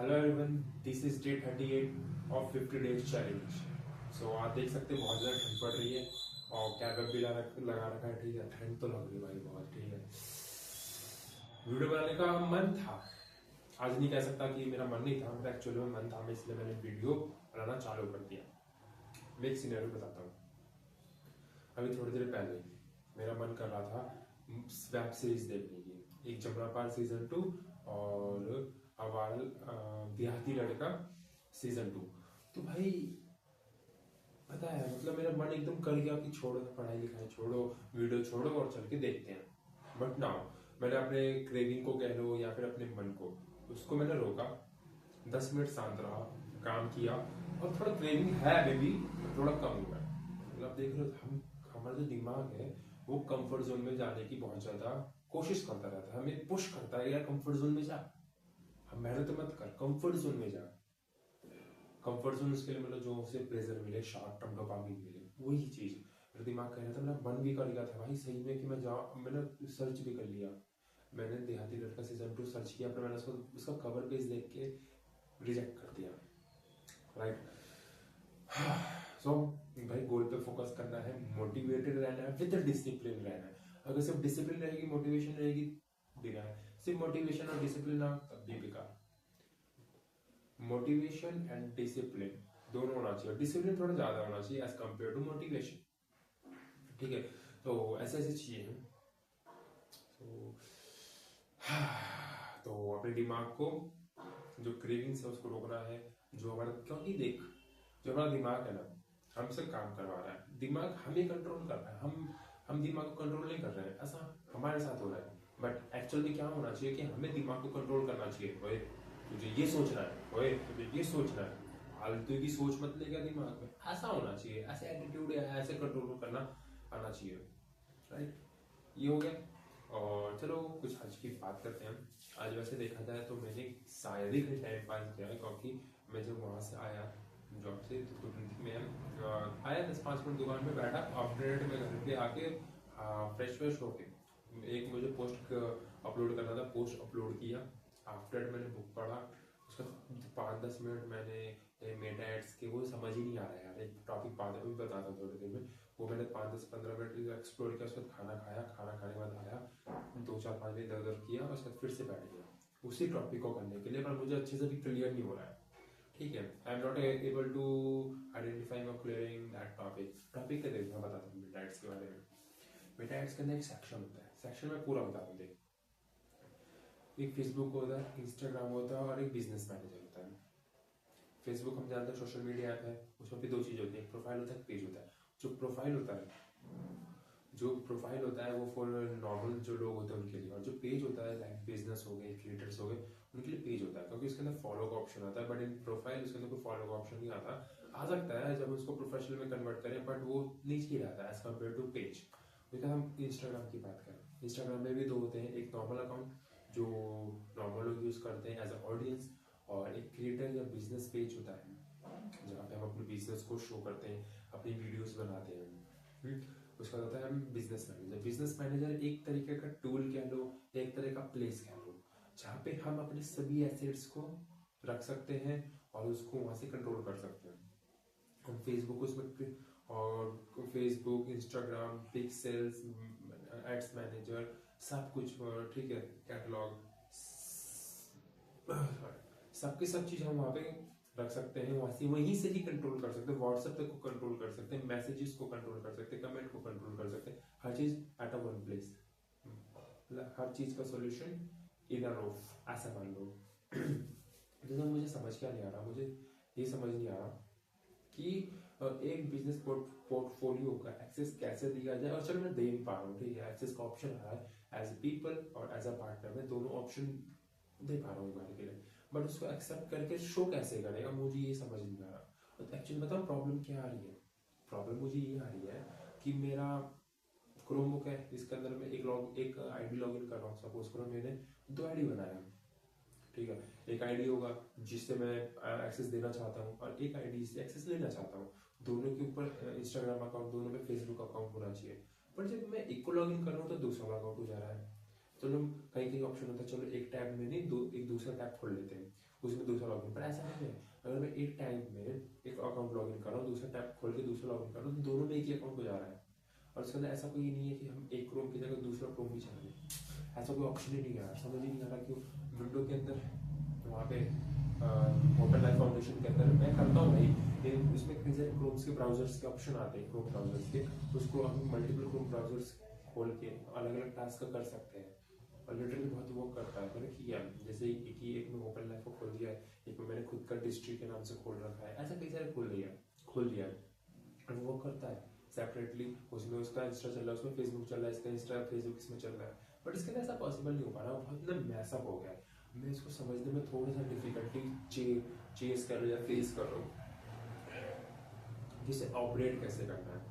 Hello everyone, this is day 38 of 50 days challenge. So आप देख सकते हैं बहुत ज़्यादा ठंड पड़ रही है और कैप भी लगा रखा है। ठीक है, ठंड तो लग रही है भाई बहुत। ठीक है, वीडियो बनाने का मन था, आज नहीं कह सकता कि मेरा मन नहीं था, मेरा एक्चुअली में मन था, मैं इसलिए मैंने वीडियो बनाना चालू कर दिया। मैं एक सिनेरियो बताता हूँ। अभी थोड़ी देर पहले मेरा मन कर रहा था वेब सीरीज देखने की, एक जमनापाल सीजन 2 और अवाल देहाती लड़का सीजन 2। तो भाई पता है, मतलब मेरा मन एकदम कर गया कि छोड़ो, पढ़ाई लिखाई छोड़ो, वीडियो छोड़ो और चल के देखते हैं। बट नाउ मैंने अपने क्रेविंग को कह लो या फिर अपने मन को, उसको मैंने रोका। 10 मिनट शांत रहा, काम किया और थोड़ा क्रेविंग है अभी भी, थोड़ा कम हुआ है। मतलब देख रहे हो, हम हमारा जो दिमाग है वो कंफर्ट जोन में जाने की बहुत ज्यादा कोशिश करता रहता है, हमें पुश करता है यार कंफर्ट जोन में जा, हम मेहनत मत कर, कंफर्ट जोन में जा। कंफर्ट जोन उसके लिए मतलब जो उसे प्लेजर मिले, शॉर्ट टर्म डोपामिन मिले, वही चीज मेरा दिमाग कह रहा था। मेरा मन भी कर गया था भाई सही में कि मैं जाऊँ। मैंने सर्च भी कर लिया, मैंने देहाती लड़का सीजन 2 सर्च किया, पर मैंने उसका कवर पेज देख के रिजेक्ट कर दिया। राइट। सो भाई गोल पे फोकस करना है, मोटिवेटेड रहना है, विद डिसिप्लिन रहना है। अगर सिर्फ डिसिप्लिन रहेगी, मोटिवेशन रहेगी, बेकार है। सिर्फ मोटिवेशन और डिसिप्लिन ना, तब भी बेकार। मोटिवेशन एंड डिसिप्लिन दोनों होना चाहिए, डिसिप्लिन थोड़ा ज्यादा होना चाहिए एज कम्पेयर टू मोटिवेशन। ठीक है, तो ऐसे ऐसे चीजें हैं। तो अपने दिमाग को, जो क्रेविंग्स है उसको रोकना है। जो हमारा, क्योंकि देख, जो हमारा दिमाग है ना, हमसे काम करवा रहा है, दिमाग हमें कंट्रोल कर रहा है, हम दिमाग को कंट्रोल नहीं कर रहे हैं, ऐसा हमारे साथ हो रहा है। बट एक्चुअल में क्या होना चाहिए कि हमें दिमाग को कंट्रोल करना चाहिए। ओए तुझे ये सोचना है, ओए तुझे ये सोचना है, फालतू की सोच मत लेगा दिमाग में, ऐसा होना चाहिए, ऐसे एटीट्यूड या ऐसे कंट्रोल करना आना चाहिए। राइट, ये हो गया। और चलो कुछ आज की बात करते हैं। आज वैसे देखा जाए तो मैंने शायद ही कहीं टाइम पास किया है, क्योंकि मैं जब वहां से आया जॉब से तो मैं आया 10-5 मिनट दुकान में बैठा, आफ्टर मैं घर पे आके फ्रेश फ्रेश होके एक मुझे पोस्ट अपलोड करना था, पोस्ट अपलोड किया। आफ्टर मैंने बुक पढ़ा, उसका 5-10 मिनट मैंने मेटा एड्स के, वो समझ ही नहीं आ रहा है यार, एक टॉपिक बाद में बताता हूँ थोड़ी देर में। वो मैंने 5-10-15 मिनट एक्सप्लोर किया, उसके बाद खाना खाया, खाना खाने के बाद आया, 2-4-5 मिनट इधर उधर किया, उसके बाद फिर से बैठ गया उसी टॉपिक को करने के लिए, पर मुझे अच्छे से भी क्लियर नहीं हो रहा है। ठीक है, I am not able to identify और क्लियरिंग दैट टॉपिक के देखना बताता हूँ मेटा एड्स के बारे में। मेटा एड्स के अंदर एक सेक्शन होता है, सेक्शन में पूरा बताता हूँ। देख, एक फेसबुक होता है, इंस्टाग्राम होता है और एक बिजनेस मैनेजर होता है। फेसबुक हम जानते हैं सोशल मीडिया ऐप है, उसमें भी 2 चीज होती है, एक प्रोफाइल होता है, एक पेज होता है। जो प्रोफाइल होता है वो फॉर नॉर्मल जो लोग होते हैं उनके लिए, और जो पेज होता है लाइक बिजनेस हो गए, क्रिएटर्स हो गए, उनके लिए पेज होता है, क्योंकि उसके अंदर फॉलो का ऑप्शन आता है। बट इन प्रोफाइल उसके अंदर कोई फॉलो का ऑप्शन नहीं आता, आ सकता है जब उसको प्रोफेशनल में कन्वर्ट करें, बट वो नीचे ही रहता है एज कम्पेयर टू पेज। जैसे हम इंस्टाग्राम की बात करें, इंस्टाग्राम में भी 2 होते हैं, एक नॉर्मल अकाउंट जो नॉर्मल लोग यूज करते हैं एज अ ऑडियंस, और एक क्रिएटर या बिजनेस पेज होता है जहाँ पे हम अपने बिजनेस को शो करते हैं, अपनी वीडियोस बनाते हैं। उसका होता है बिजनेस मैनेजर। बिजनेस मैनेजर एक तरीके का टूल कह लो, एक तरह का प्लेस कह लो, जहाँ पे हम अपने सभी एसेट्स को रख सकते हैं और उसको वहां से कंट्रोल कर सकते हैं। हम फेसबुक उसमें, और Facebook, Instagram, pixels, ads manager, सब कुछ, ठीक है, कैटलॉग, सबकी सब चीज हम वहां पे रख सकते हैं, वहां से वहीं से ही कंट्रोल कर सकते हैं। व्हाट्सएप पे को कंट्रोल कर सकते हैं, मैसेजेस को कंट्रोल कर सकते हैं, कमेंट को कंट्रोल कर सकते हैं, हर चीज एट अ वन प्लेस। हर चीज का सॉल्यूशन इन अ रूफ, ऐसा मान लो। जैसे मुझे समझ क्या नहीं आ रहा, मुझे ये समझ नहीं आ रहा कि एक बिजनेस पोर्टफोलियो का एक्सेस कैसे दिया जाए। और चलो मैं दे पा रहा हूँ, ठीक है, एक्सेस का ऑप्शन आ रहा है एज ए पीपल और एज अ पार्टनर, मैं दोनों ऑप्शन दे पा रहा हूँ घर के लिए, बट उसको एक्सेप्ट करके शो कैसे करेगा, मुझे ये समझ नहीं आ रहा। तो एक्चुअली बताओ प्रॉब्लम क्या आ रही है। प्रॉब्लम मुझे ये आ रही है कि मेरा क्रोमबुक है, इसके अंदर मैं एक आईडी लॉग इन कर रहा हूँ। सपोज करो मैंने 2 आईडी बनाया, ठीक है, एक आईडी होगा जिससे मैं एक्सेस देना चाहता हूँ और एक आईडी से एक्सेस लेना चाहता हूँ। दोनों के ऊपर इंस्टाग्राम अकाउंट, दोनों पे फेसबुक अकाउंट होना चाहिए। पर जब मैं एक को लॉग इन कर रहा हूँ तो दूसरा अकाउंट हो जा रहा है। चलो कहीं कहीं ऑप्शन होता है, चलो एक टैब में नहीं, एक दूसरा टैब खोल लेते हैं, उसमें दूसरा लॉगिन, पर ऐसा नहीं है। अगर मैं एक टाइम में एक अकाउंट लॉगिन कर रहा हूँ, दूसरा टैब खोल के दूसरा लॉगिन कर रहा हूँ, तो दोनों में एक ही अकाउंट को जा रहा है। और उसके अंदर ऐसा कोई नहीं है कि हम एक क्रोम की जगह दूसरा क्रोम भी चलाएं, ऐसा कोई ऑप्शन ही नहीं आ रहा। समझ ही नहीं आ रहा कि विंडो के अंदर वहाँ पे होटल लाइफ फाउंडेशन के अंदर मैं करता हूँ भाई, उसमें कई सारे क्रोम्स के ब्राउजर्स के ऑप्शन आते हैं, क्रोम ब्राउजर्स के, उसको हम मल्टीपल क्रोम ब्राउजर्स खोल के अलग अलग टास्क कर सकते हैं। और लिटरली बहुत वो करता है, मैंने किया। जैसे एक में ओपन लाइफ को खोल दिया है, एक में मैंने खुद का डिस्ट्रिक्ट के नाम से खोल रखा है, ऐसा कई सारे खोल दिया और वो करता है सेपरेटली। उसमें उसका इंस्टा चल रहा है, उसमें फेसबुक चल रहा है, इसका इंस्टा फेसबुक इसमें चल रहा है, बट इसके अंदर ऐसा पॉसिबल नहीं हो पा रहा, बहुत ना मैसअप हो गया है। मैं इसको समझने में थोड़ा सा डिफिकल्टी चेस कर रहा हूँ या फेस कर रहा हूँ, जिसे ऑपरेट कैसे करना है।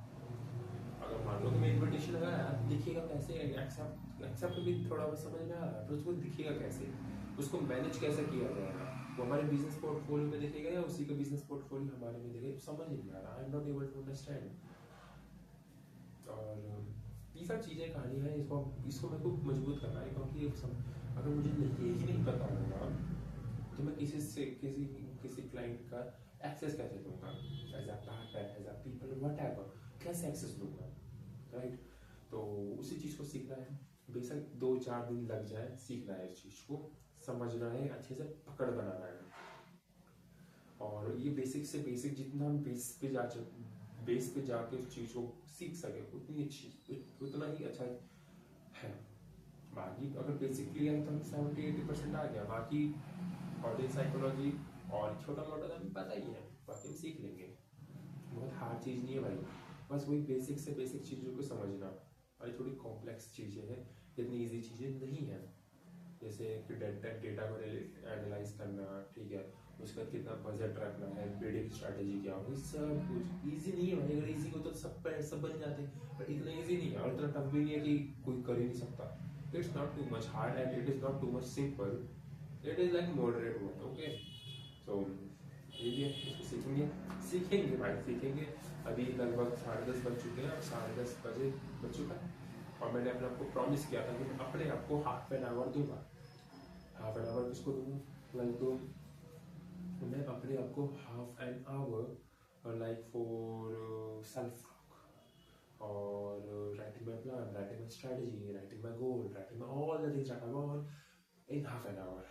अगर मान लो कि मैं इन्विटेशन लगाया, दिखेगा कैसे, एक्सेप्ट भी थोड़ा बहुत समझ में आ रहा है, तो उसको दिखेगा कैसे, उसको मैनेज कैसे किया जाएगा, वो हमारे बिजनेस पोर्टफोलियो में दिखेगा या उसी का बिजनेस पोर्टफोलियो हमारे में दिखेगा, समझ नहीं आ रहा। I am not able to understand. और ये सब चीज़ें कहानी है, इसको मेरे को मजबूत करना है, क्योंकि अगर मुझे यही नहीं पता होगा तो मैं किसी क्लाइंट का एक्सेस कैसे दूंगा, as a partner, as a people, whatever, कैसे एक्सेस दूंगा, राइट। तो उसी चीज़ को सीखना है, बेशक 2-4 दिन लग जाए, सीखना है, इस चीज़ को समझना है, अच्छे से पकड़ बनाना है। और ये बेसिक से बेसिक जितना हम बेस पे जाके उस चीज़ को सीख सके उतना ही अच्छा है। बाकी अगर बेसिक क्लियर है तो 70-80% आ गया, बाकी ऑडियंस साइकोलॉजी और छोटा मोटा तो हमें पता ही है, बाकी हम सीख लेंगे। बहुत हार्ड चीज़ नहीं है भाई, बस वही बेसिक से बेसिक चीज़ों को समझना। और थोड़ी कॉम्प्लेक्स चीज़ें हैं, इतनी इजी चीज़ें नहीं है। जैसे कि डेटा को एनालाइज करना, ठीक है, उसका कितना बजट रखना है, बिडिंग स्ट्रैटेजी क्या होगी, सब कुछ इजी नहीं है भाई। अगर इजी हो तो सब बन जाते, पर इतना इजी नहीं है और इतना टफ भी नहीं है कि कोई कर ही नहीं सकता। It's not too much hard and it is not too much simple, it is like moderate one. Okay, so ये इसको सीखेंगे भाई, सीखेंगे। अभी लगभग 10:30 बज चुके हैं, अब 10:30 बजे बज चुका है, और मैंने अपने आपको प्रॉमिस किया था कि मैं अपने आपको हाफ एन आवर दूंगा। हाफ एन आवर किसको दूंगा, लाइक तो मैं अपने आपको half an hour like for self talk और writing my plan, writing my strategy, writing my goal, writing my all the things that I want in half an hour.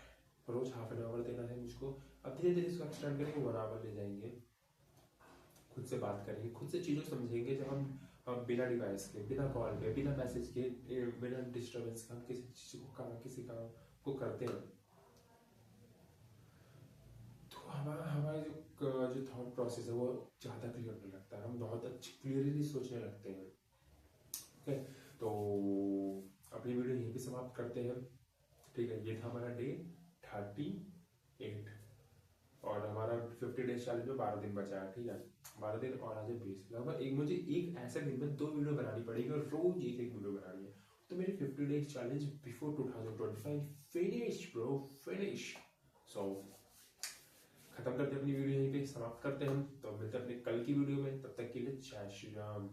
रोज half an hour देना है मुझको। अब धीरे धीरे इसको extend करेंगे, 1 आवर ले जाएंगे। खुद से बात करेंगे, खुद से चीज़ों समझेंगे, जब हम बिना डिवाइस के, बिना कॉल के, बिना मैसेज के, बिना डिस्टर्बेंस के हम किसी चीज़ को किसी काम को करते हैं, तो हमारा जो थॉट प्रोसेस है वो ज़्यादा क्लियर होने लगता है, हम बहुत अच्छी क्लियरली सोचने लगते हैं। ओके, तो अपनी वीडियो यहीं पे समाप्त करते हैं। ठीक है, ये था हमारा डे 38 और हमारा 50 डेज चैलेंज में 12 दिन बचा है। ठीक है, 12 दिन और आज 20, लगभग मुझे एक ऐसे दिन में 2 वीडियो बनानी पड़ेगी और रोज एक वीडियो बनानी है, तो मेरी 50 days challenge before 2025 finish bro, finish. सो खत्म करते हैं अपनी वीडियो, यहीं पे समाप्त करते हैं हम। तो मिलते हैं अपने कल की वीडियो में, तब तक के लिए जय श्री राम।